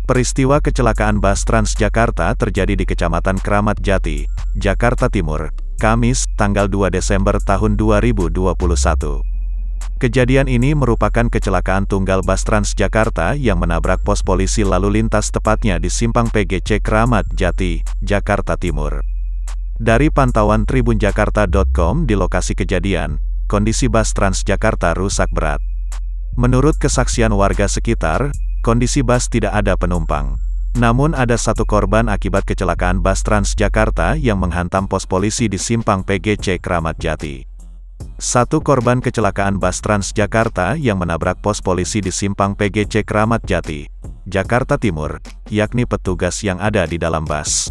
Peristiwa kecelakaan bus Transjakarta terjadi di Kecamatan Kramat Jati, Jakarta Timur, Kamis, tanggal 2 Desember tahun 2021. Kejadian ini merupakan kecelakaan tunggal bus Transjakarta yang menabrak pos polisi lalu lintas tepatnya di Simpang PGC Kramat Jati, Jakarta Timur. Dari pantauan tribunjakarta.com di lokasi kejadian, kondisi bus Transjakarta rusak berat. Menurut kesaksian warga sekitar, kondisi bus tidak ada penumpang. Namun ada satu korban akibat kecelakaan bus Transjakarta yang menghantam pos polisi di Simpang PGC Kramat Jati. Satu korban kecelakaan bus Transjakarta yang menabrak pos polisi di Simpang PGC Kramat Jati, Jakarta Timur, yakni petugas yang ada di dalam bus.